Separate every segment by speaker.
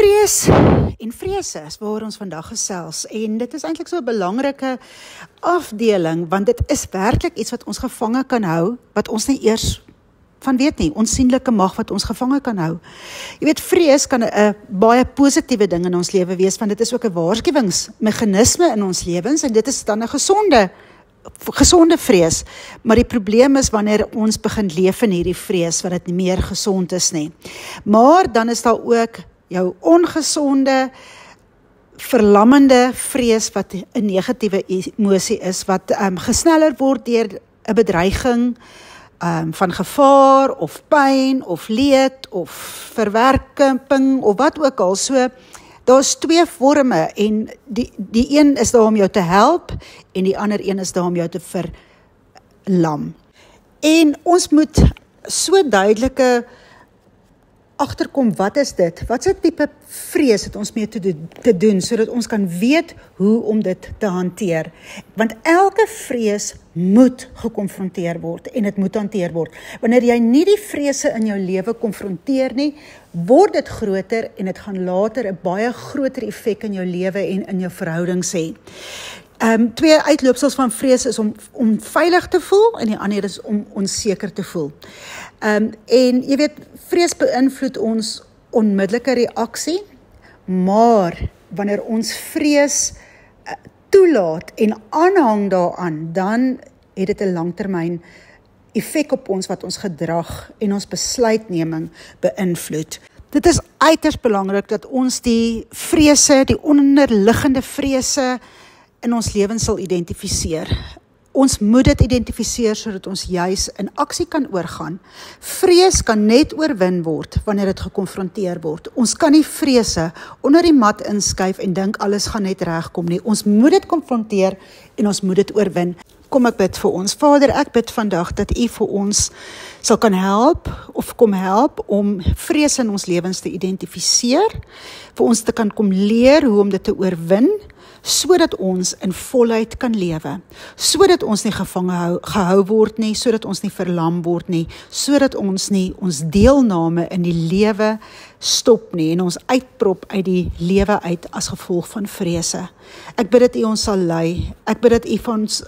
Speaker 1: Vrees en vrese is waar ons vandag gesels en dit is eintlik so 'n belangrike afdeling want dit is werklik iets wat ons gevange kan hou, wat ons nie eers van weet nie, onsienlike mag wat ons gevange kan hou. Jy weet, vrees kan 'n baie positiewe ding in ons lewe wees, want dit is ook 'n waarskuwingsmeganisme in ons lewens en dit is dan 'n gesonde vrees, maar die probleem is wanneer ons begin leef in hierdie vrees, wat dit nie meer gesond is nie. Maar dan is daar ook jou ongesonde, verlammende vrees wat 'n negatiewe emosie is, wat gesneller word deur 'n bedreiging van gevaar, of pyn, of leed, of verwerking, of wat ook al. So, daar's twee vorme, en die een is daar om jou te help, en die ander een is daar om jou te verlam. En ons moet so duidelike agterkom, wat is dit? Wat is 'n tipe vrees het ons mee te doen, sodat ons kan weet hoe om dit te hanteer? Want elke vrees moet gekonfronteer word, en dit moet hanteer word. Wanneer jy nie die vrese in jou lewe konfronteer nie, word dit groter, en dit gaan later 'n baie groter effek in jou lewe en in jou verhoudings hê. Twee uitloopsels van vrees is om veilig te voel, en die ander is om onseker te voel. En jy weet, vrees beïnvloed ons onmiddellike reaksie, maar wanneer ons vrees toelaat en aanhang daaraan, dan het dit 'n langtermyn effek op ons, wat ons gedrag en ons besluitneming beïnvloed. Dit is uiters belangrik dat ons die vrese, die onderliggende vrese in ons lewens sal identifiseer. Ons moet dit identifiseer sodat ons juis in aksie kan oorgaan. Vrees kan net oorwin word wanneer dit gekonfronteer word. Ons kan nie vrese onder die mat inskuif en dink alles gaan net regkom nie. Ons moet dit konfronteer en ons moet dit oorwin. Kom ek bid vir ons. Vader, ek bid vandag dat U vir ons sal kan help, of kom help om vrees in ons lewens te identifiseer, vir ons te kan kom leer hoe om dit te oorwin, sodat ons in volheid kan lewe, sodat ons nie gevange gehou word nie, sodat ons nie verlam word nie, sodat ons nie ons deelname in die lewe stop nie, en ons uitprop uit die lewe uit as gevolg van vrese. Ek bid dat U ons sal lei, ek bid dat U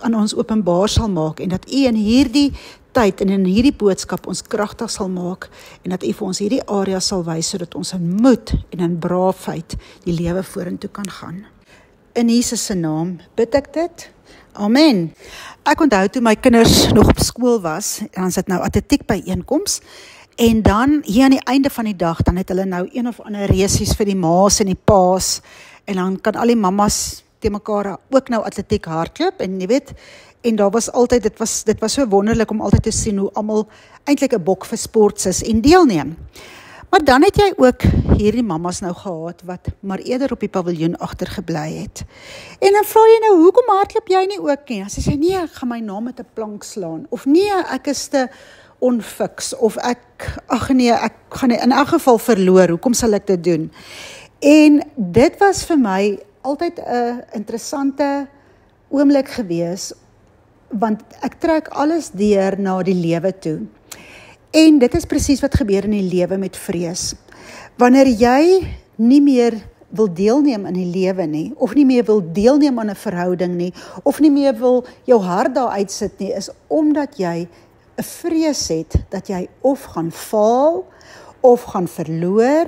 Speaker 1: aan ons openbaar sal maak, en dat U in hierdie tyd en in hierdie boodskap ons kragtig sal maak, en dat U vir ons hierdie area sal wys, sodat ons in moed en in braafheid die lewe vorentoe kan gaan. In Jesus se naam bid ek dit. Amen. Ek onthou toe my kinders nog op skool was, en dan sit nou atletiek byeenkoms, en dan hier aan die einde van die dag, dan het hulle nou een of ander resies vir die ma's en die pa's, en dan kan al die mammas te mekaar ook nou atletiek hardloop, en jy weet, en daar was altyd, dit was so wonderlik om altyd te sien hoe almal eintlik 'n bok vir sport is en deelneem. Maar dan het jy ook hierdie mammas nou gehad, wat maar eerder op die paviljoen agtergebly het. En dan vra jy nou, hoekom hardloop jy nie ook nie? As jy sê, nee, ek gaan my naam met 'n plank slaan, of nee, ek is te onfiks, of ek gaan in elk geval verloor, hoekom sal ek dit doen? En dit was vir my altyd 'n interessante oomblik gewees, want ek trek alles deur na die lewe toe. En dit is presies wat gebeur in die lewe met vrees. Wanneer jy nie meer wil deelneem in die lewe nie, of nie meer wil deelneem aan 'n verhouding nie, of nie meer wil jou hart daar uitsit nie, is omdat jy 'n vrees het, dat jy of gaan faal, of gaan verloor,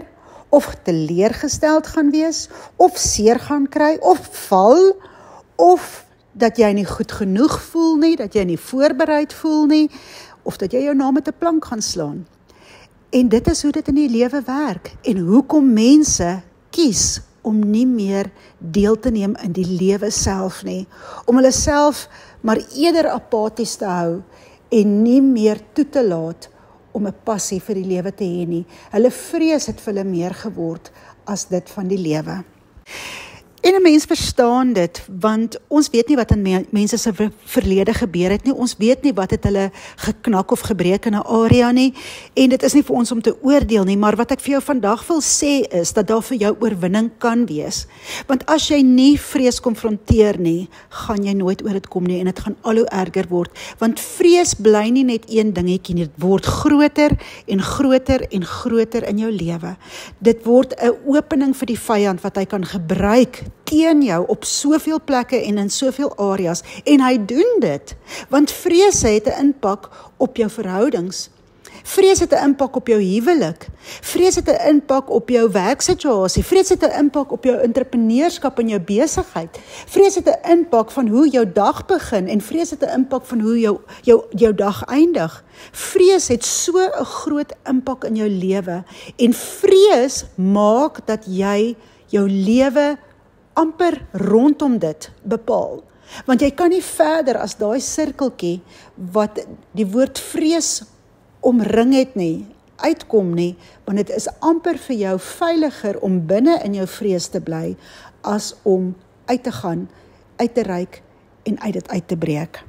Speaker 1: of teleurgesteld gaan wees, of seer gaan kry, of val, of dat jy nie goed genoeg voel nie, dat jy nie voorbereid voel nie, of dat jy jou naam met 'n plank gaan slaan. En dit is hoe dit in die lewe werk, en hoekom mense kies om nie meer deel te neem in die lewe self nie, om hulle self maar eerder apaties te hou, en nie meer toe te laat om 'n passie vir die lewe te hê nie. Hulle vrees het vir hulle meer geword as dit van die lewe. En 'n mens verstaan dit, want ons weet nie wat in mense se verlede gebeur het nie, ons weet nie wat het hulle geknak of gebreek in 'n area nie, en dit is nie vir ons om te oordeel nie, maar wat ek vir jou vandag wil sê is, dat daar vir jou oorwinning kan wees. Want as jy nie vrees konfronteer nie, gaan jy nooit oor dit kom nie, en dit gaan al hoe erger word, want vrees bly nie net een dingetjie nie, dit word groter en groter en groter in jou lewe. Dit word 'n opening vir die vyand wat hy kan gebruik teen jou op soveel plekke en in soveel areas, en hy doen dit, want vrees het 'n impak op jou verhoudings, vrees het 'n impak op jou huwelik, vrees het 'n impak op jou werksituasie, vrees het 'n impak op jou entrepreneurskap en jou besigheid, vrees het 'n impak van hoe jou dag begin, en vrees het 'n impak van hoe jou dag eindig. Vrees het so 'n groot impak in jou lewe, en vrees maak dat jy jou lewe amper rondom dit bepaal. Want jy kan nie verder as daai sirkeltjie wat die woord vrees omring het nie, uitkom nie, want dit is amper vir jou veiliger om binne in jou vrees te bly, as om uit te gaan, uit te reik en uit dit uit te breek.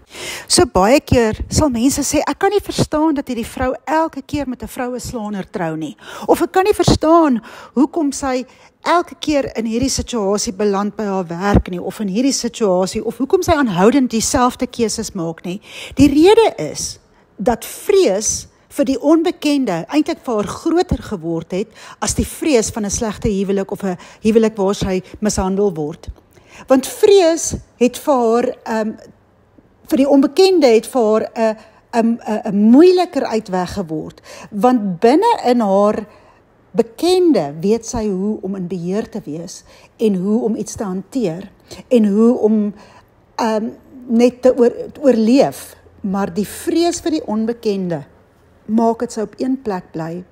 Speaker 1: So baie keer sal mense sê, ek kan nie verstaan dat hierdie vrou elke keer met 'n vroueslaaner trou nie, of ek kan nie verstaan hoekom sy elke keer in hierdie situasie beland by haar werk nie, of in hierdie situasie, of hoekom sy aanhoudend dieselfde keuses maak nie. Die rede is, dat vrees vir die onbekende eintlik vir haar groter geword het, as die vrees van 'n slegte huwelik, of 'n huwelik waar sy mishandel word. Want vrees het vir haar, vir die onbekende het vir haar 'n moeiliker uitweg geword, want binne in haar bekende weet sy hoe om in beheer te wees, en hoe om iets te hanteer, en hoe om net te oorleef, maar die vrees vir die onbekende maak dit sy op een plek bly,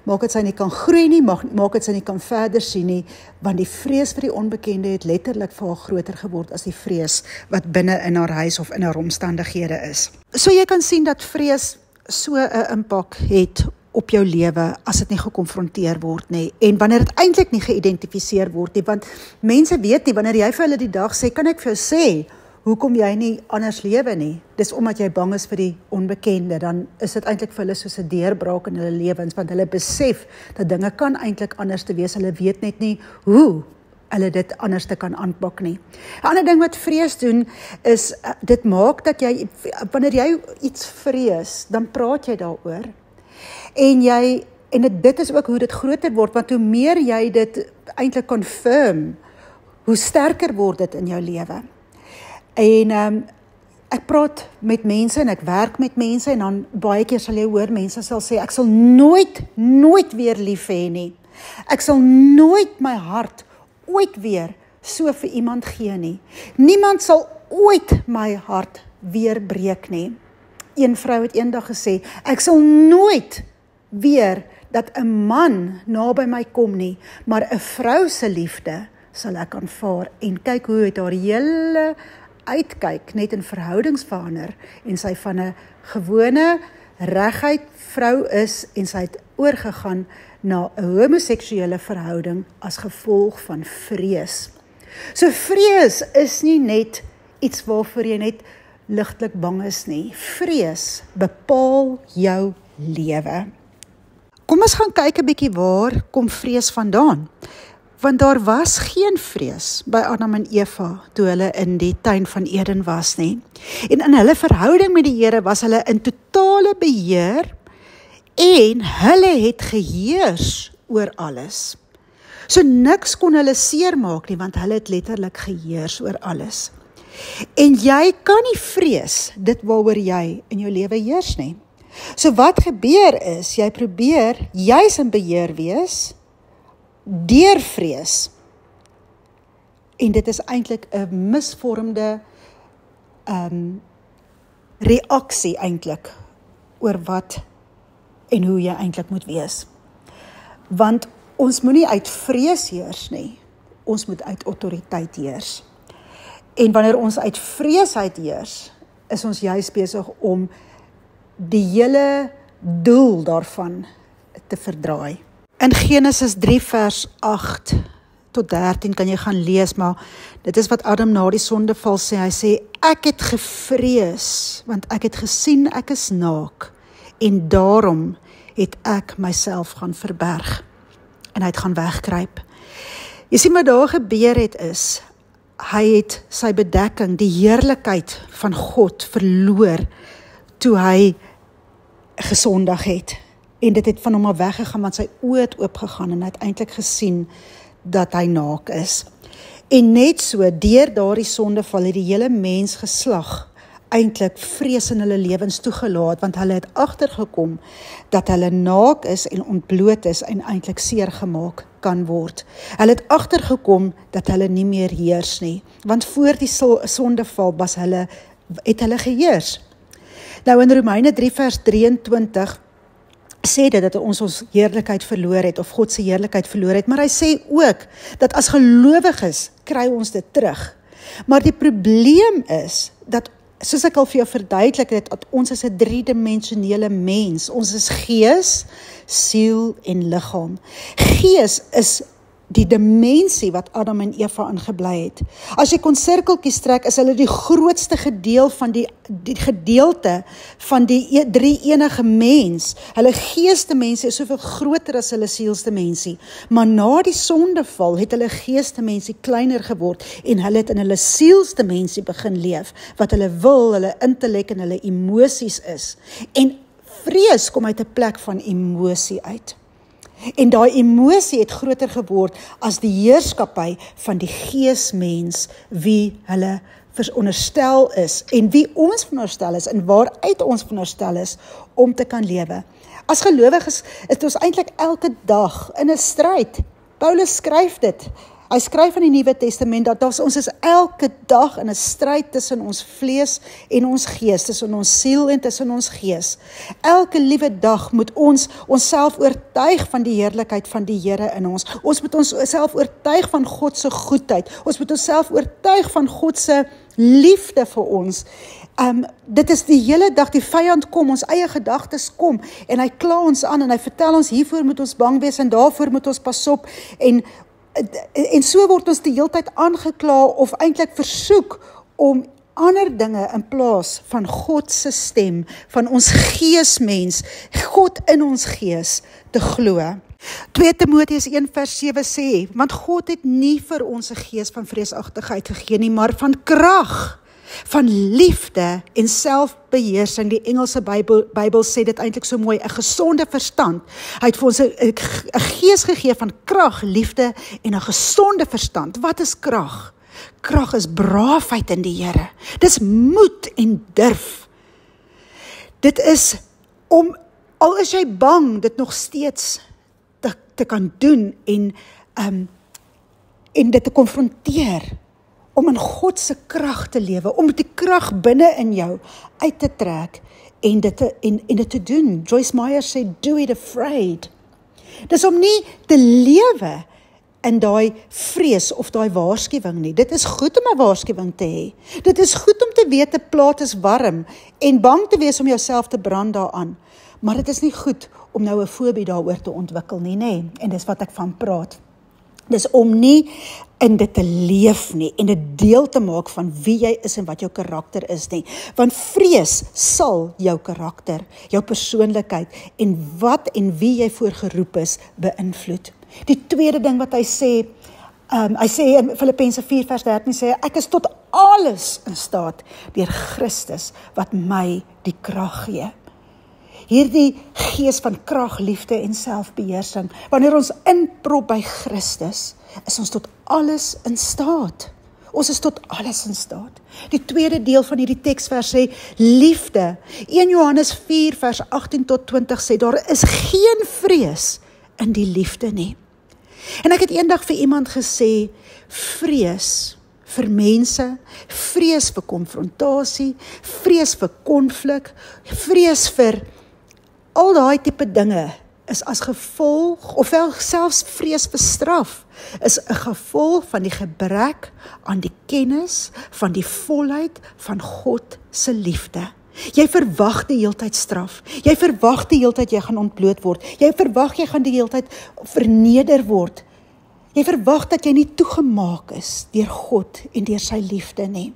Speaker 1: maak dit sy nie kan groei nie, maak dit sy nie kan verder sien nie, want die vrees vir die onbekende het letterlik vir haar groter geword as die vrees wat binne in haar huis of in haar omstandighede is. So jy kan sien dat vrees so 'n impak het op jou lewe as dit nie gekonfronteer word nie, en wanneer dit eintlik nie geïdentifiseer word nie, want mense weet nie, wanneer jy vir hulle die dag sê, kan ek vir jou sê, hoekom jy nie anders lewe nie, dis omdat jy bang is vir die onbekende, dan is dit eintlik vir hulle soos 'n deurbraak in hulle lewens, want hulle besef dat dinge kan eintlik anders te wees, hulle weet net nie hoe hulle dit anders te kan aanpak nie. 'n Ander ding wat vrees doen, is, dit maak dat jy, wanneer jy iets vrees, dan praat jy daaroor, en dit is ook hoe dit groter word, want hoe meer jy dit eintlik confirm, hoe sterker word dit in jou lewe. En ek praat met mense, en ek werk met mense, en dan baie keer sal jy hoor, mense sal sê, ek sal nooit weer lief hê nie. Ek sal nooit my hart ooit weer so vir iemand gee nie. Niemand sal ooit my hart weer breek nie. Een vrou het eendag gesê, ek sal nooit weer dat 'n man naby my kom nie, maar 'n vrou se liefde sal ek aanvaar. En kyk hoe het haar hele uitkyk net in verhoudings verander, en sy van 'n gewone reguit vrou is, en sy het oorgegaan na 'n homoseksuele verhouding as gevolg van vrees. So vrees is nie net iets waarvoor jy net ligtelik bang is nie. Vrees bepaal jou lewe. Kom ons gaan kyk 'n bietjie, waar kom vrees vandaan? Want daar was geen vrees by Adam en Eva toe hulle in die tuin van Eden was nie. En in hulle verhouding met die Here was hulle in totale beheer, en hulle het geheers oor alles. So niks kon hulle seermaak nie, want hulle het letterlik geheers oor alles. En jy kan nie vrees dit waaroor jy in jou lewe heers nie. So wat gebeur is, jy probeer juis in beheer wees, deur vrees. En dit is eintlik 'n misvormde reaksie eintlik oor wat en hoe jy eintlik moet wees. Want ons moet nie uit vrees heers nie, ons moet uit autoriteit heers. En wanneer ons uit vrees uit heers, is ons juis besig om die hele doel daarvan te verdraai. In Genesis 3 vers 8 tot 13 kan jy gaan lees, maar dit is wat Adam na die sondeval sê. Hy sê, ek het gevrees, want ek het gesien ek is naak, en daarom het ek myself gaan verberg. En hy het gaan wegkruip. Jy sien wat daar gebeur het is, hy het sy bedekking, die heerlikheid van God verloor, toe hy gesondig het. En dit het van hom af weggegaan, want sy oë het oopgegaan, en hy het eintlik gesien dat hy naak is. En net so, deur daardie sondeval het die hele mensgeslag eintlik vrees in hulle lewens toegelaat, want hulle het agtergekom dat hulle naak is en ontbloot is en eintlik seer gemaak kan word. Hulle het agtergekom dat hulle nie meer heers nie, want voor die sondeval het hulle geheers. Nou in Romeine 3 vers 23 sê dit dat ons heerlikheid verloor het, of God se heerlikheid verloor het, maar hy sê ook, dat as gelowiges, kry ons dit terug. Maar die probleem is, dat, soos ek al vir jou verduidelik het, dat ons is 'n driedimensionele mens, ons is gees, siel en liggaam. Gees is die dimensie wat Adam en Eva ingebly het. As jy kon sirkeltjies trek, is hulle die grootste gedeelte van die drie enige mens. Hulle geestemensie is soveel groter as hulle sielsdimensie. Maar na die sondeval het hulle geestemensie kleiner geword en hulle het in hulle sielsdimensie begin leef, wat hulle wil, hulle intellek en hulle emosies is. En vrees kom uit 'n plek van emosie uit. En daai emosie het groter geword as die heerskappy van die geesmens, wie hulle veronderstel is, en wie ons veronderstel is, en waaruit ons veronderstel is, om te kan lewe. As gelowiges is ons eintlik elke dag in 'n stryd. Paulus skryf dit. Hy skryf in die Nuwe Testament dat ons is elke dag in 'n stryd tussen ons vlees en ons gees, tussen ons siel en tussen ons gees. Elke liewe dag moet ons onsself oortuig van die heerlikheid van die Here in ons. Ons moet onsself oortuig van God se goedheid. Ons moet onsself oortuig van God se liefde vir ons. Dit is die hele dag, die vyand kom, ons eie gedagtes kom, en hy kla ons aan, en hy vertel ons, hiervoor moet ons bang wees, en daarvoor moet ons pas op, en so word ons die hele tyd aangekla, of eintlik versoek, om ander dinge in plaas van God se stem, van ons geesmens, God in ons gees, te glo. 2 Timoteus 1 vers 7 sê, want God het nie vir ons 'n gees van vreesagtigheid gegee nie, maar van krag, van liefde en selfbeheersing. Die Engelse Bybel sê dit eintlik so mooi, 'n gesonde verstand. Hy het vir ons 'n gees gegee van krag, liefde en 'n gesonde verstand. Wat is krag? Krag is braafheid in die Here. Dis moed en durf. Dit is om, al is jy bang, dit nog steeds te kan doen en dit te konfronteer, om in God se krag te lewe, om die krag binne in jou uit te trek en dit te doen. Joyce Meyer sê, do it afraid. Dis om nie te lewe in daai vrees of daai waarskuwing nie. Dit is goed om 'n waarskuwing te hê. Dit is goed om te weet 'n plaas is warm en bang te wees om jouself te brand daaraan. Maar dit is nie goed om nou 'n fobie daaroor te ontwikkel nie, nê? En dis wat ek van praat. Dis om nie in dit te leef nie, en dit deel te maak van wie jy is en wat jou karakter is nie. Want vrees sal jou karakter, jou persoonlikheid en wat en wie jy voor geroep is, beïnvloed. Die tweede ding wat hy sê in Filippense 4 vers 13 sê, ek is tot alles in staat deur Christus wat my die krag gee. Hierdie gees van krag, liefde en selfbeheersing, wanneer ons inprop by Christus, is ons tot alles in staat. Ons is tot alles in staat. Die tweede deel van hierdie teksvers sê, liefde. 1 Johannes 4 vers 18 tot 20 sê, daar is geen vrees in die liefde nie. En ek het eendag vir iemand gesê, vrees vir mense, vrees vir konfrontasie, vrees vir konflik, vrees vir al daai tipe dinge is as gevolg, ofwel selfs vrees vir straf, is 'n gevolg van die gebrek aan die kennis van die volheid van God se liefde. Jy verwag die heeltyd straf. Jy verwag die heeltyd jy gaan ontbloot word. Jy verwag jy gaan die heeltyd verneder word. Jy verwag dat jy nie toegemaak is deur God en deur sy liefde nie.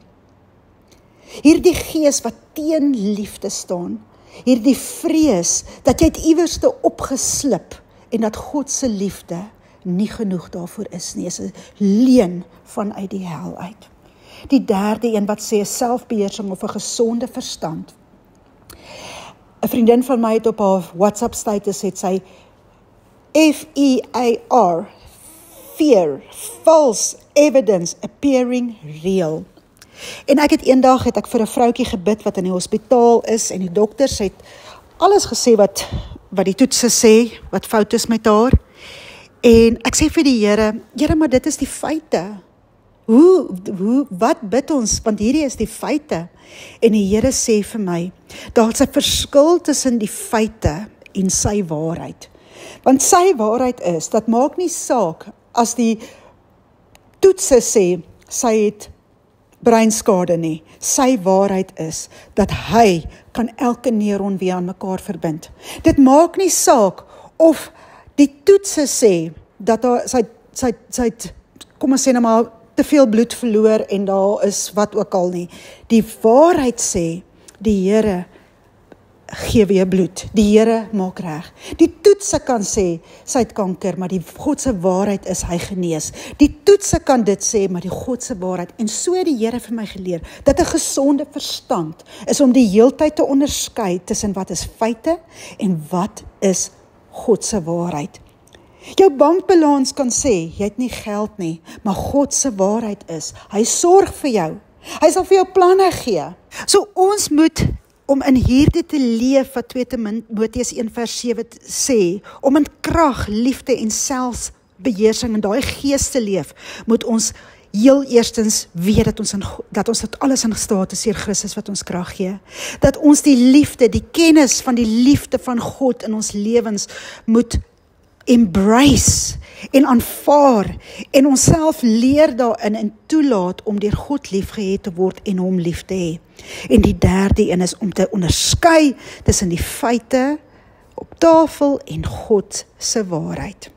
Speaker 1: Hierdie gees wat teen liefde staan, hierdie vrees dat jy het iewerste opgeslip en dat God se liefde nie genoeg daarvoor is nie, is 'n leuen vanuit die hel uit. Die derde een wat sê selfbeheersing of 'n gesonde verstand. 'n Vriendin van my het op haar WhatsApp status het sy FEAR, fear, false evidence appearing real. En ek het eendag vir 'n vroutjie gebid wat in die hospitaal is en die dokters het alles gesê wat die toetse sê, wat fout is met haar. En ek sê vir die Here, maar dit is die feite. Wat bid ons? Want hierdie is die feite. En die Here sê vir my, daar's 'n verskil tussen die feite en sy waarheid. Want sy waarheid is, dat maak nie saak as die toetse sê, sy het breinskade nie. Sy waarheid is, dat hy kan elke neuron weer aan mekaar verbind. Dit maak nie saak of die toetse sê, dat sy het, kom ons sê nou maar, te veel bloed verloor en daar is wat ook al nie. Die waarheid sê, die Here gee weer bloed. Die Here maak reg. Die toetse kan sê, sy het kanker, maar die God se waarheid is, hy genees. Die toetse kan dit sê, maar die God se waarheid. En so het die Here vir my geleer, dat 'n gesonde verstand is om die heeltyd te onderskei tussen wat is feite en wat is God se waarheid. Jou bankbalans kan sê, jy het nie geld nie, maar God se waarheid is, hy sorg vir jou. Hy sal vir jou planne gee. So ons moet, om in hierdie te leef, wat 2 Timoteus 1:7 sê, om in krag, liefde en selfbeheersing in daai gees te leef, moet ons heel eerstens weet dat ons dit alles in staat is deur Christus wat ons krag gee. Dat ons die liefde, die kennis van die liefde van God in ons lewens moet embrace en aanvaar en onsself leer daarin en toelaat om deur God liefgehet te word en hom lief te hê. En die derde een is om te onderskei tussen die feite op tafel en God se waarheid.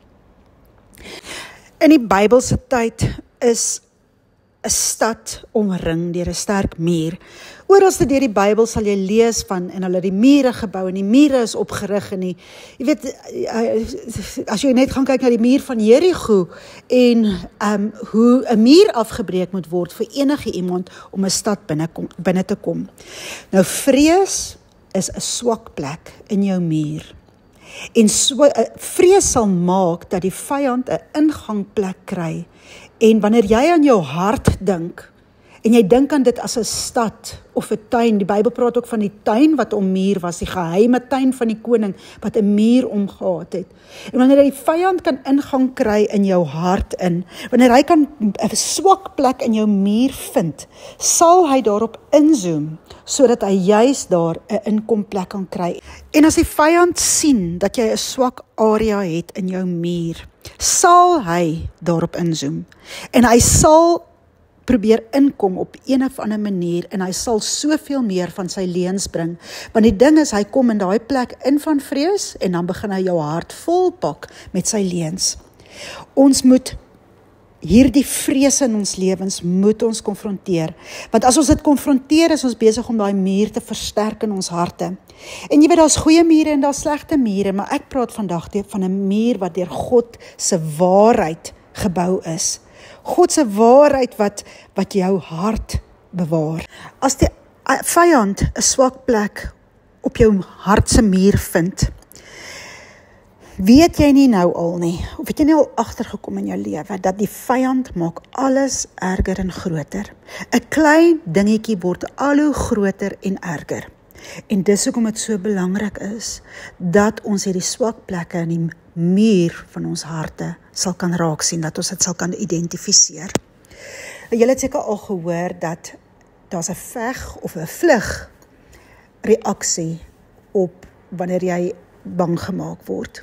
Speaker 1: In die Bybelse tyd is 'n stad omring deur 'n sterk muur. Oralste deur die Bybel sal jy lees van, en hulle die mure gebou, en die mure is opgerig, en jy weet, as jy net gaan kyk na die muur van Jerigo, en hoe 'n muur afgebreek moet word vir enige iemand om 'n stad binne te kom. Nou vrees is 'n swak plek in jou muur. En vrees sal maak dat die vyand 'n ingangplek kry. En wanneer jy aan jou hart dink, en jy dink aan dit as 'n stad of 'n tuin, die Bybel praat ook van die tuin wat ommuur was, die geheime tuin van die koning wat 'n muur omgehad het. En wanneer die vyand kan ingang kry in jou hart in, wanneer hy kan 'n swak plek in jou muur vind, sal hy daarop inzoom, sodat hy juis daar 'n inkomplek kan kry. En as die vyand sien dat jy 'n swak area het in jou muur, sal hy daarop inzoom. En hy sal probeer inkom op een of ander manier, en hy sal soveel meer van sy leuns bring, want die ding is, hy kom in daai plek in van vrees, en dan begin hy jou hart volpak met sy leuns. Ons moet hierdie vrees in ons lewens moet ons konfronteer, want as ons dit konfronteer, is ons besig om daai muur te versterk in ons harte. En jy weet, daar's goeie mure en daar's slegte mure, maar ek praat vandag van 'n muur wat deur God se waarheid gebou is. God se waarheid wat jou hart bewaar. As die vyand 'n swak plek op jou hart se muur vind, weet jy nie nou al nie, of het jy nie al agtergekom in jou lewe, dat die vyand maak alles erger en groter. 'n Klein dingetjie word al hoe groter en erger. En dis hoekom dit so belangrik is, dat ons hierdie swak plekke in die muur van ons harte sal kan raak sien, dat ons dit sal kan identifiseer. Julle het seker al gehoor dat daar's 'n veg of 'n vlug reaksie op wanneer jy bang gemaak word.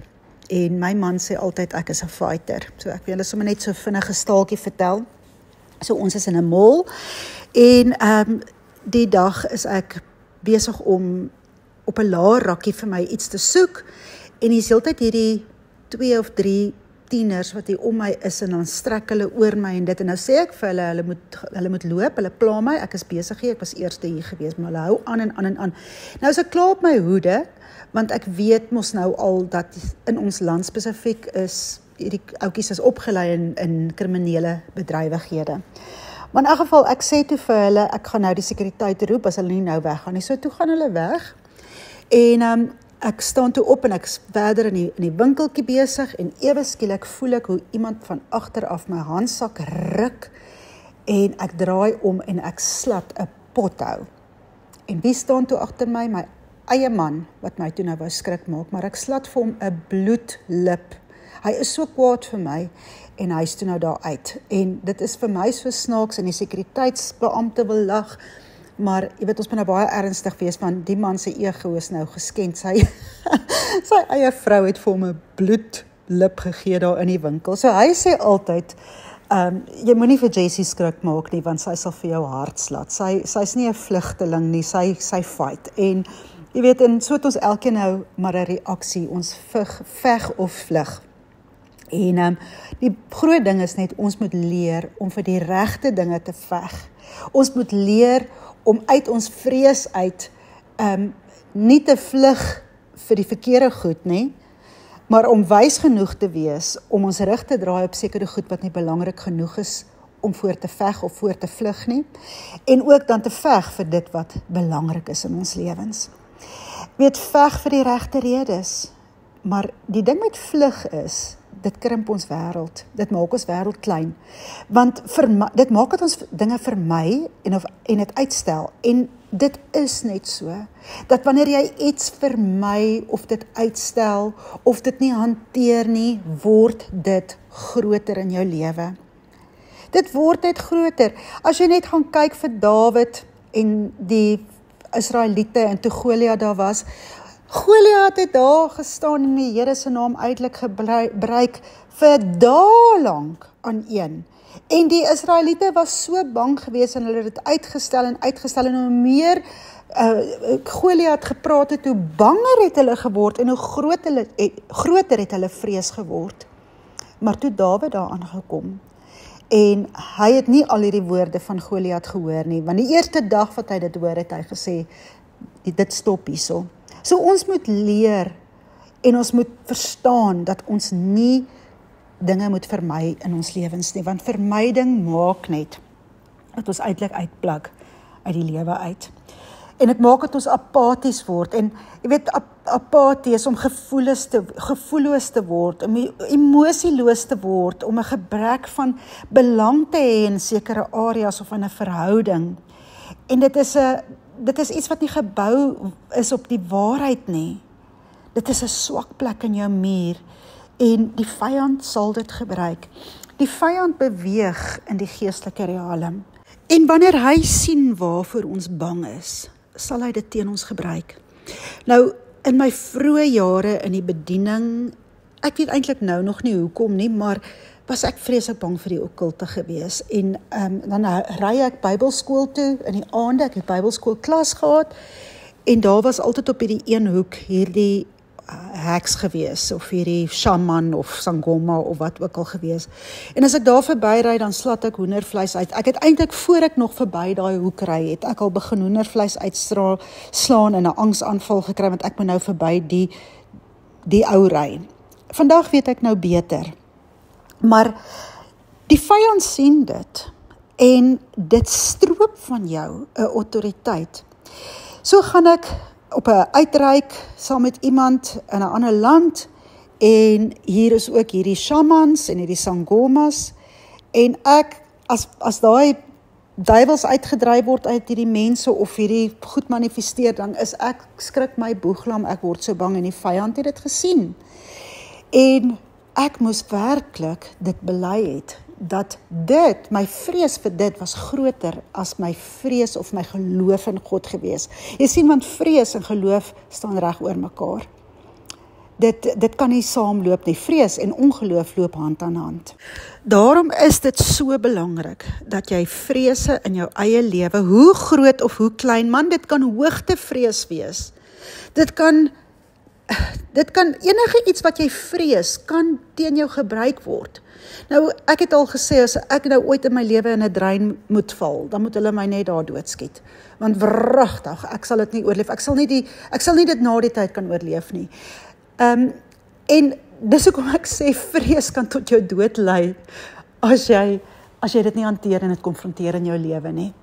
Speaker 1: En my man sê altyd ek is 'n fighter. So ek wil julle sommer net so vinnige staaltjie vertel. So ons is in 'n mall en die dag is ek besig om op 'n laer rakkie vir my iets te soek, en hier's heeltyd hierdie 2 of 3 tieners wat hier om my is en dan strek hulle oor my en dit en nou sê ek vir hulle moet loop, hulle pla my, ek is besig hier, ek was eerste hier gewees, maar hulle hou aan en aan en aan. Nou is ek klaar op my hoede, want ek weet mos nou al dat in ons land spesifiek is hierdie ouetjies is opgelei in kriminele bedrywighede. Maar in elk geval, ek sê toe vir hulle, ek gaan nou die sekuriteit roep as hulle nie nou weggaan nie. So toe gaan hulle weg en ek staan toe op en ek is verder in die winkeltjie besig en ewe skielik voel ek hoe iemand van agter af my handsak ruk en ek draai om en ek slat 'n pothou. En wie staan toe agter my? My eie man, wat my toe nou wou skrik maak, maar ek slat vir hom 'n bloedlip. Hy is so kwaad vir my en hy is toe nou daar uit. En dit is vir my so snaaks en die sekuriteitsbeampte wil lag, maar jy weet, ons moet nou baie ernstig wees, want die man se ego is nou geskend. Sy eie vrou het vir hom 'n bloedlip gegee daar in die winkel. So hy sê altyd, jy moenie vir Jessie skrik maak nie, want sy sal vir jou hart slat. Sy's nie 'n vlugteling nie, sy fight. En jy weet, en so het ons elkeen nou maar 'n reaksie, ons veg of vlug. En die groot ding is net, ons moet leer om vir die regte dinge te veg. Ons moet leer om uit ons vrees uit, nie te vlug vir die verkeerde goed nie, maar om wys genoeg te wees, om ons rug te draai op sekere goed wat nie belangrik genoeg is, om voor te veg of voor te vlug nie, en ook dan te veg vir dit wat belangrik is in ons lewens. Weet, veg vir die regte redes, maar die ding met vlug is, dit krimp ons wêreld, dit maak ons wêreld klein, want dit maak dat ons dinge vermy en dit uitstel, en dit is net so, dat wanneer jy iets vermy, of dit uitstel, of dit nie hanteer nie, word dit groter in jou lewe. Dit word net groter, as jy net gaan kyk vir Dawid, en die Israeliete, en toe Goliat daar was, Goliat het daar gestaan en die Here se naam uitelik gebruik vir dae lank aan een. En die Israeliete was so bang geweest en hulle het dit uitgestel en hoe meer Goliat gepraat het, hoe banger het hulle geword en hoe groter het hulle vrees geword. Maar toe Dawid daar aangekom, en hy het nie al hierdie woorde van Goliat gehoor nie, want die eerste dag wat hy dit hoor, het hy gesê, dit stop hierso. So ons moet leer, en ons moet verstaan, dat ons nie dinge moet vermy in ons lewens nie, want vermyding maak net, dat ons uitlik uitplak uit die lewe uit. En dit maak dat ons apaties word, en jy weet, apatie is om gevoelloos te word, om emosieloos te word, om 'n gebrek van belang te hê in sekere areas of in 'n verhouding. En dit is iets wat nie gebou is op die waarheid nie. Dit is 'n swak plek in jou muur, en die vyand sal dit gebruik. Die vyand beweeg in die geestelike realm, en wanneer hy sien waarvoor ons bang is, sal hy dit teen ons gebruik. Nou, in my vroeë jare in die bediening, ek weet eintlik nou nog nie hoekom nie, maar was ek vreeslik bang vir die okkulte gewees, en dan ry ek Bybelskool toe, in die aande, ek het Bybelskool klas gehad, en daar was altyd op hierdie een hoek hierdie heks gewees, of hierdie shaman, of sangoma, of wat ook al gewees. En as ek daar verby ry, dan slat ek hoendervleis uit. Ek het eintlik, voor ek nog verby daai hoek ry, het ek al begin hoendervleis uitslaan en 'n angsaanval gekry, want ek moet nou verby die ou ry. Vandag weet ek nou beter. Maar die vyand sien dit, en dit stroop van jou 'n autoriteit. So gaan ek op 'n uitreik saam met iemand in 'n ander land, en hier is ook hierdie shamans en hierdie sangomas, en ek, as daai duiwels uitgedryf word uit hierdie mense, of hierdie goed manifesteer, dan is ek, skrik my boeglam, ek word so bang, en die vyand het dit gesien. En ek moes werklik dit bely het, dat my vrees vir dit was groter as my vrees of my geloof in God gewees. Jy sien, want vrees en geloof staan reg oor mekaar. Dit kan nie saamloop nie. Vrees en ongeloof loop hand aan hand. Daarom is dit so belangrik, dat jy vrese in jou eie lewe, hoe groot of hoe klein, man, dit kan hoogtevrees wees. Dit kan dit kan enige iets wat jy vrees, kan teen jou gebruik word. Nou, ek het al gesê, as ek nou ooit in my lewe in 'n drein moet val, dan moet hulle my net daar doodskiet. Want wragtig, ek sal dit nie oorleef. Ek sal nie dit na die tyd kan oorleef nie. En dis hoekom ek sê, vrees kan tot jou dood lei, as jy dit nie hanteer en dit konfronteer in jou lewe nie.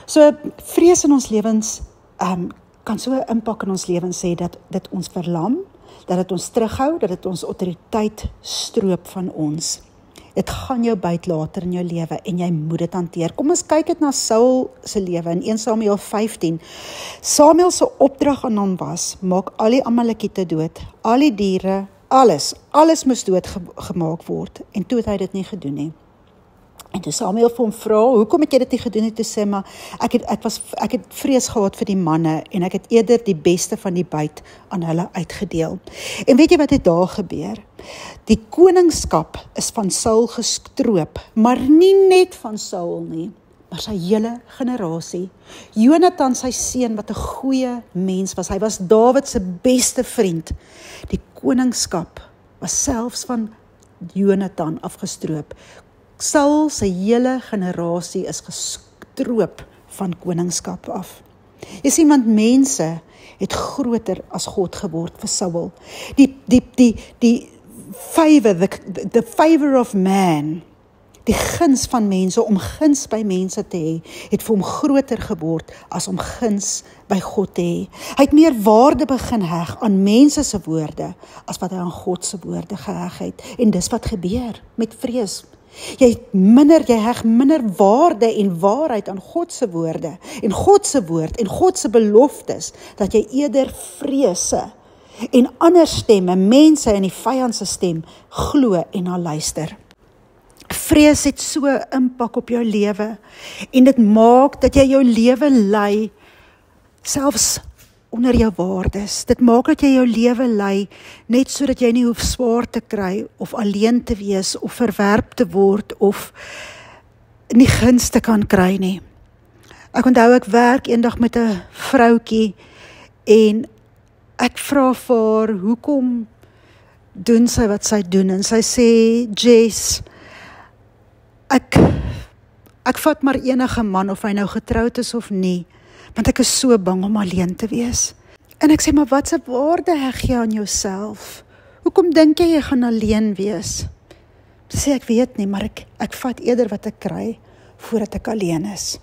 Speaker 1: So, vrees in ons lewens, kan so 'n impak in ons lewens sê, dat dit ons verlam, dat dit ons terughou, dat dit ons autoriteit stroop van ons. Dit gaan jou byt later in jou lewe en jy moet dit hanteer. Kom ons kyk dit na Saul se lewe in 1 Samuel 15. Samuel se opdrag aan hom was, maak al die Amalekiete dood, al die diere, alles moes dood gemaak word, en toe het hy dit nie gedoen nie. En toe Samuel vir hom vra, hoekom het jy dit nie gedoen nie? Toe sê, maar ek het vrees gehad vir die manne, en ek het eerder die beste van die byt aan hulle uitgedeel. En weet jy wat het daar gebeur? Die koningskap is van Saul gestroop, maar nie net van Saul nie, maar sy hele generasie. Jonathan, sy seun, wat 'n goeie mens was, hy was Dawid se beste vriend. Die koningskap was selfs van Jonathan afgestroop. Saul se hele generasie is gestroop van koningskap af. Jy sien, want mense het groter as God geword vir Saul. Die favor, the favor of man, die guns van mense, om guns by mense te hê, het vir hom groter geword as om guns by God te hê. Hy het meer waarde begin heg aan mense se woorde as wat hy aan God se woorde geheg het. En dis wat gebeur met vrees. Jy heg minder waarde en waarheid aan God se woorde en God se woord en God se beloftes, dat jy eerder vrese en ander stemme, mense in die vyand se stem, glo en na luister. Vrees het so 'n impak op jou lewe, en dit maak dat jy jou lewe lei selfs onder jou waardes. Dit maak dat jy jou lewe lei net sodat jy nie hoef swaar te kry of alleen te wees of verwerp te word of nie guns te kan kry nie. Ek onthou, ek werk eendag met 'n vroutjie en ek vra vir haar, hoekom doen sy wat sy doen? En sy sê, Jess, ek vat maar enige man, of hy nou getroud is of nie, want ek is so bang om alleen te wees. En ek sê, maar wat se waarde heg jy aan jouself? Hoekom dink jy gaan alleen wees? Sy sê, ek weet nie, maar ek vat eerder wat ek kry, voordat ek alleen is.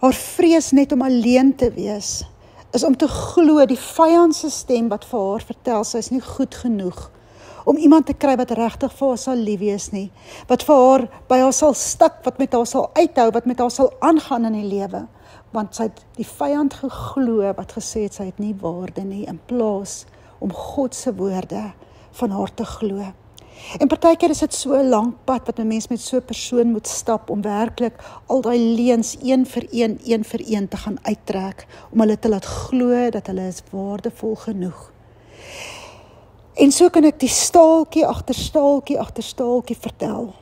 Speaker 1: Haar vrees net om alleen te wees, is om te glo die vyand se stem wat vir haar vertel, sy is nie goed genoeg, om iemand te kry wat regtig vir haar sal lief wees nie, wat vir haar by haar sal stik, wat met haar sal uithou, wat met haar sal aangaan in die lewe, want sy het die vyand geglo, wat gesê het, sy het nie waarde nie, in plaas om God se woorde van haar te glo. En partykeer is dit so 'n lang pad, wat 'n mens met so 'n persoon moet stap, om werklik al daai leuns een vir een te gaan uittrek, om hulle te laat glo, dat hulle is waardevol genoeg. En so kan ek die staaltjie agter staaltjie agter staaltjie vertel,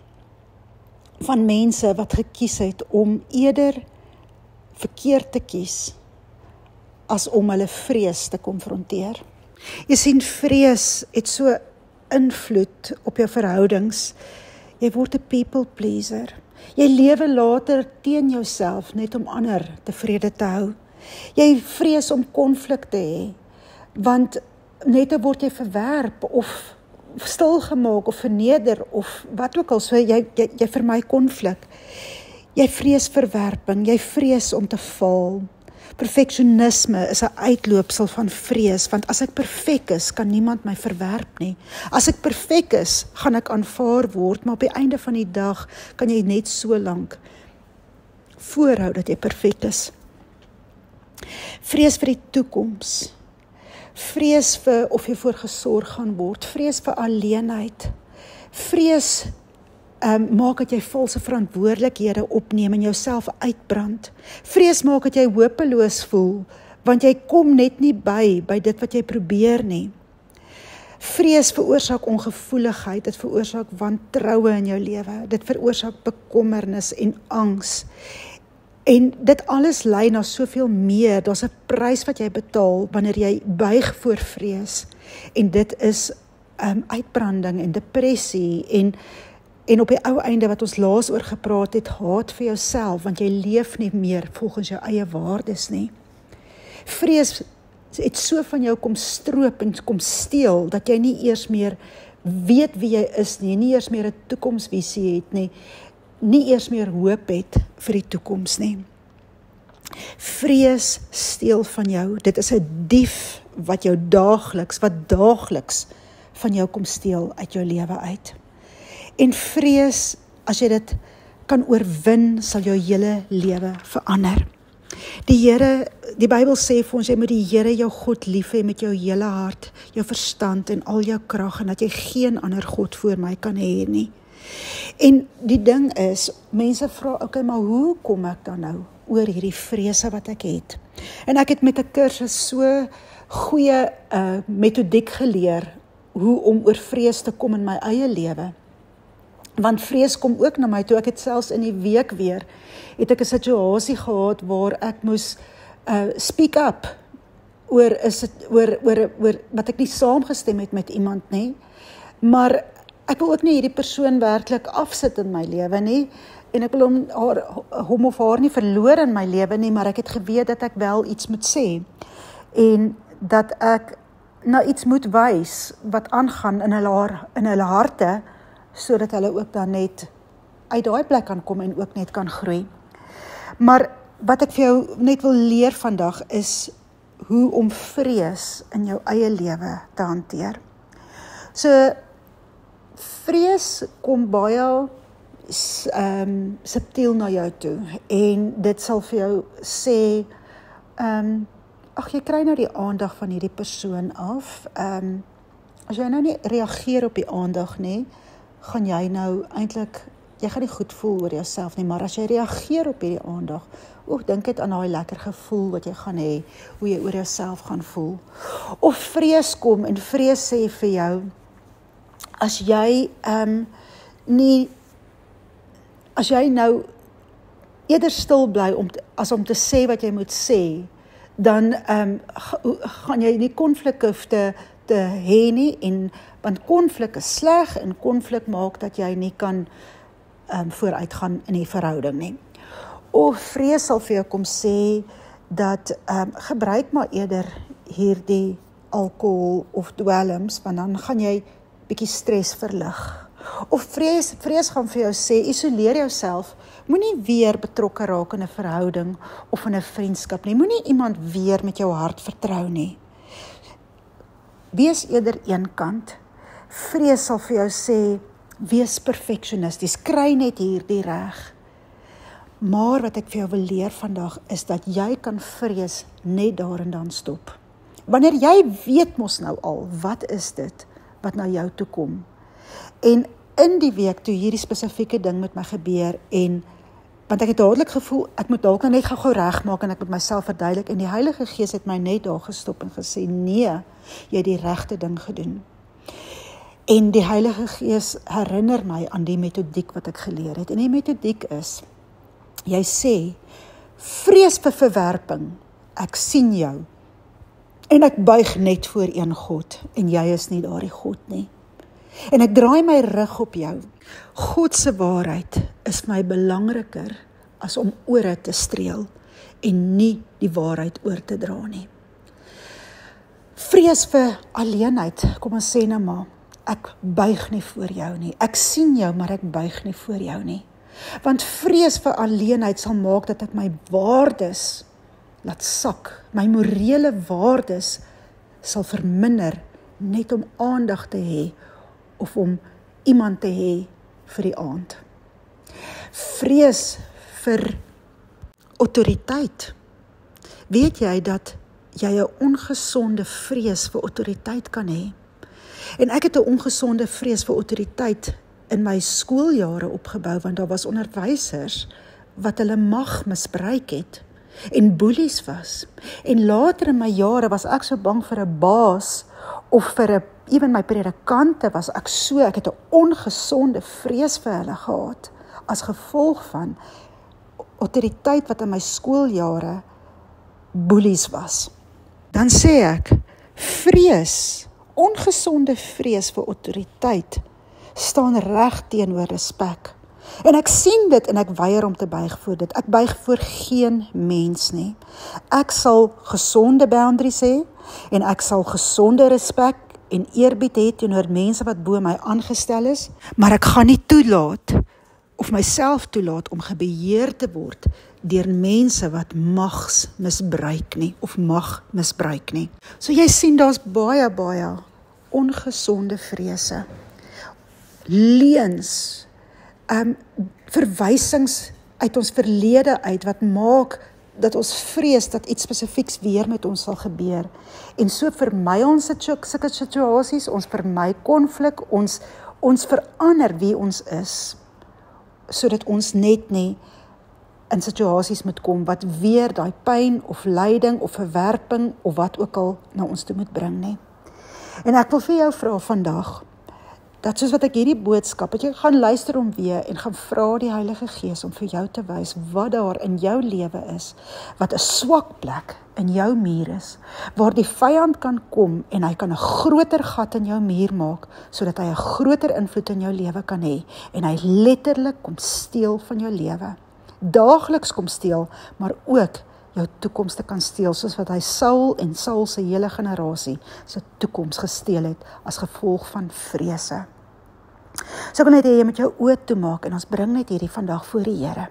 Speaker 1: van mense wat gekies het om eerder verkeerd te kies, as om hulle vrees te konfronteer. Jy sien, vrees het so invloed op jou verhoudings. Jy word 'n people pleaser. Jy lewe later teen jouself, net om ander tevrede te hou. Jy vrees om konflik te hê, want net word jy verwerp, of stilgemaak, of verneder, of wat ook al, so jy vermy konflik. Jy vrees verwerping, jy vrees om te val. Perfeksionisme is 'n uitloopsel van vrees, want as ek perfek is, kan niemand my verwerp nie. As ek perfek is, gaan ek aanvaar word, maar op die einde van die dag kan jy net so lank voorhou dat jy perfek is. Vrees vir die toekoms. Vrees vir of jy voorgesorg gaan word. Vrees vir alleenheid. Vrees maak dat jy valse verantwoordelikhede opneem en jouself uitbrand. Vrees maak dat jy hopeloos voel, want jy kom net nie by dit wat jy probeer nie. Vrees veroorsaak ongevoeligheid, dit veroorsaak wantroue in jou lewe, dit veroorsaak bekommernis en angs. En dit alles lei na soveel meer. Daar's 'n prys wat jy betaal wanneer jy buig voor vrees. En dit is uitbranding en depressie en op die ou einde wat ons laas oor gepraat het, haat vir jouself, want jy leef nie meer volgens jou eie waardes nie. Vrees het so van jou kom stroop en kom steel, dat jy nie eers meer weet wie jy is nie, nie eers meer 'n toekomsvisie het nie eers meer hoop het vir die toekoms nie. Vrees steel van jou, dit is 'n dief wat daagliks van jou kom steel uit jou lewe uit. En vrees, as jy dit kan oorwin, sal jou hele lewe verander. Die Bybel sê vir ons, jy moet die Here jou God lief hê met jou hele hart, jou verstand en al jou krag, en dat jy geen ander God voor my kan hê nie. En die ding is, mense vra, okay, maar hoe kom ek dan nou oor hierdie vrese wat ek het? En ek het met 'n kursus so goeie metodiek geleer, hoe om oor vrees te kom in my eie lewe. Want vrees kom ook na my toe. Ek het selfs in die week weer, het ek 'n situasie gehad waar ek moes speak up oor wat ek nie saamgestem het met iemand nie, maar ek wil ook nie hierdie persoon werklik afsit in my lewe nie, en ek wil hom of haar nie verloor in my lewe nie, maar ek het geweet dat ek wel iets moet sê, en dat ek na iets moet wys wat aangaan in hulle harte, sodat hulle ook dan net uit daai plek kan kom en ook net kan groei. Maar wat ek vir jou net wil leer vandag is hoe om vrees in jou eie lewe te hanteer. So, vrees kom baie subtiel na jou toe, en dit sal vir jou sê, jy kry nou die aandag van hierdie persoon af, as jy nou nie reageer op die aandag nie, gaan jy nou eintlik, jy gaan nie goed voel oor jouself nie, maar as jy reageer op hierdie aandag, dink het aan daai lekker gevoel wat jy gaan hê, hoe jy oor jouself gaan voel. Of vrees kom, en vrees sê vir jou, as jy nou eerder stil bly as om te sê wat jy moet sê, dan gaan jy nie konflik hoef te hê nie, want konflik is sleg, en konflik maak dat jy nie kan vooruitgaan in die verhouding nie. Of vrees sal vir jou kom sê, dat gebruik maar eerder hierdie alkohol of dwelms, want dan gaan jy bietjie stres verlig. Of vrees gaan vir jou sê, isoleer jouself, moenie weer betrokke raak in 'n verhouding of in 'n vriendskap nie, moenie iemand weer met jou hart vertrou nie. Wees eerder eenkant. Vrees sal vir jou sê, wees perfeksionisties, kry net hierdie reg. Maar wat ek vir jou wil leer vandag, is dat jy kan vrees net daar en dan stop. Wanneer jy weet mos nou al, wat is dit wat na jou toe kom? En in die week toe hierdie spesifieke ding met my gebeur, want ek het dadelik gevoel, ek moet dalk net gou regmaak, en ek moet myself verduidelik, en die Heilige Gees het my net daar gestop en gesê, nee, jy het die regte ding gedoen. En die Heilige Gees herinner my aan die metodiek wat ek geleer het, en die metodiek is, jy sê, vrees vir verwerping, ek sien jou, en ek buig net voor een God, en jy is nie daardie God nie. En ek draai my rug op jou. God se waarheid is my belangriker as om ore te streel en nie die waarheid oor te dra nie. Vrees vir alleenheid, kom ons sê nou maar, ek buig nie voor jou nie. Ek sien jou, maar ek buig nie voor jou nie. Want vrees vir alleenheid sal maak dat ek my waardes laat sak. My morele waardes sal verminder net om aandag te hê of om iemand te hê vir die aand. Vrees vir autoriteit. Weet jy dat jy 'n ongesonde vrees vir autoriteit kan hê? En ek het 'n ongesonde vrees vir autoriteit in my skooljare opgebou, want daar was onderwysers wat hulle mag misbruik het en boelies was. En later in my jare was ek so bang vir 'n baas of vir ewen my predikante ek het 'n ongesonde vrees vir hulle gehad as gevolg van autoriteit wat in my skooljare boelies was. Dan sê ek, vrees, ongesonde vrees vir autoriteit, staan reg teenoor respek. En ek sien dit en ek weier om te buig voor dit. Ek buig voor geen mens nie. Ek sal gesonde boundaries hê, en ek sal gesonde respek en eerbied hê teenoor mense wat bo my aangestel is, maar ek gaan nie toelaat, of myself toelaat om gebeheer te word deur mense wat mags misbruik nie, of mag misbruik nie. So jy sien, daar's baie ongesonde vrese, leuns, verwysings uit ons verlede uit, wat maak dat ons vrees dat iets spesifieks weer met ons sal gebeur. En so vermy ons sulke situasies, ons vermy konflik, ons verander wie ons is, sodat ons net nie in situasies moet kom wat weer daai pyn of lyding of verwerping of wat ook al na ons toe moet bring nie. En ek wil vir jou vra vandag, dat soos wat ek hierdie boodskap, dat jy gaan luister om weer en gaan vra die Heilige Gees om vir jou te wys wat daar in jou lewe is, wat 'n swak plek in jou muur is, waar die vyand kan kom en hy kan 'n groter gat in jou muur maak, sodat hy 'n groter invloed in jou lewe kan hê, en hy letterlik kom steel van jou lewe. Daagliks kom steel, maar ook jou toekoms te kan steel, soos wat hy Saul en Saul se hele generasie se toekoms gesteel het, as gevolg van vrese. So ek wil net hê jy moet jou oë toemaak, en ons bring net hierdie vandag voor die Here.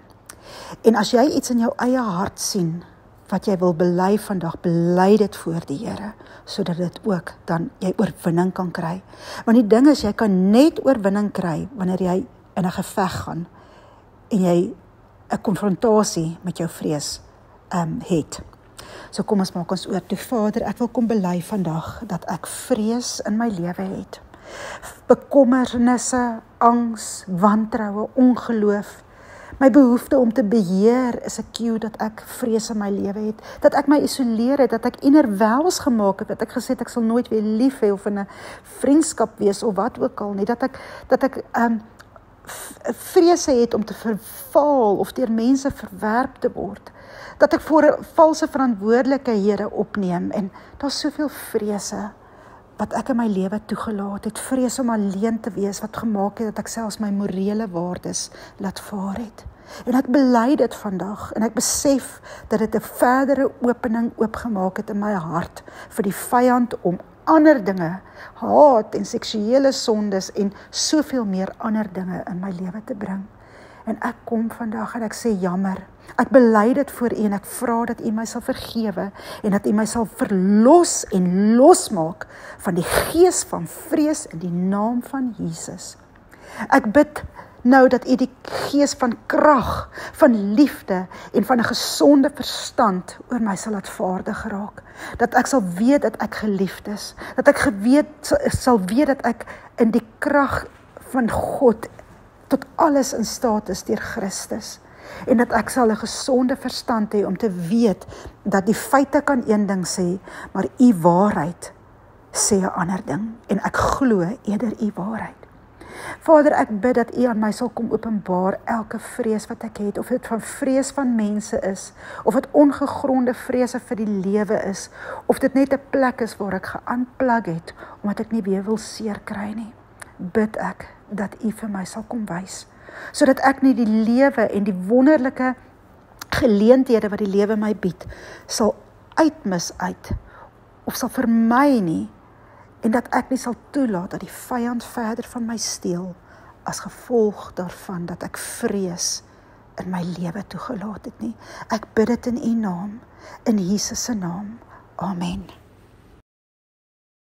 Speaker 1: En as jy iets in jou eie hart sien, wat jy wil bely vandag, bely dit voor die Here, sodat dit ook dan jy oorwinning kan kry. Want die ding is, jy kan net oorwinning kry, wanneer jy in 'n geveg gaan, en jy 'n konfrontasie met jou vrees het. So kom ons maak ons oor toe. Vader, ek wil kom bely vandag, dat ek vrees in my lewe het. Bekommernisse, angs, wantroue, ongeloof. My behoefte om te beheer is 'n cue dat ek vrees in my lewe het. Dat ek my isoleer het, dat ek innerwels gemaak het, dat ek gesê het ek sal nooit weer lief hê of in 'n vriendskap wees of wat ook al nie. Dat ek vrese het om te verval of deur mense verwerp te word. Dat ek voor valse verantwoordelikhede opneem, en daar's soveel vrese wat ek in my lewe toegelaat het, vrees om alleen te wees, wat gemaak het dat ek selfs my morele waardes laat vaar het. En ek bely dit vandag, en ek besef dat dit 'n verdere opening oopgemaak het in my hart, vir die vyand om ander dinge, haat en seksuele sondes, en soveel meer ander dinge in my lewe te bring. En ek kom vandag en ek sê jammer, ek bely dit voor U, en ek vra dat U my sal vergewe, en dat U my sal verlos en losmaak van die gees van vrees in die naam van Jesus. Ek bid nou dat U die gees van krag, van liefde en van 'n gesonde verstand oor my sal laat vaardig raak. Dat ek sal weet dat ek geliefd is, dat ek sal weet dat ek in die krag van God tot alles in staat is deur Christus. En dat ek sal 'n gesonde verstand hê om te weet dat die feite kan een ding sê, maar U waarheid sê 'n ander ding. En ek glo eerder U waarheid. Vader, ek bid dat U aan my sal kom openbaar elke vrees wat ek het, of dit van vrees van mense is, of dit ongegronde vrese vir die lewe is, of dit net 'n plek is waar ek geunplug het, omdat ek nie weer wil seer kry nie. Bid ek dat U vir my sal kom wys, sodat ek nie die lewe en die wonderlike geleenthede wat die lewe my bied, sal uitmis of sal vermy nie, en dat ek nie sal toelaat dat die vyand verder van my steel, as gevolg daarvan dat ek vrees in my lewe toegelaat het nie. Ek bid dit in U naam, in Jesus se naam. Amen.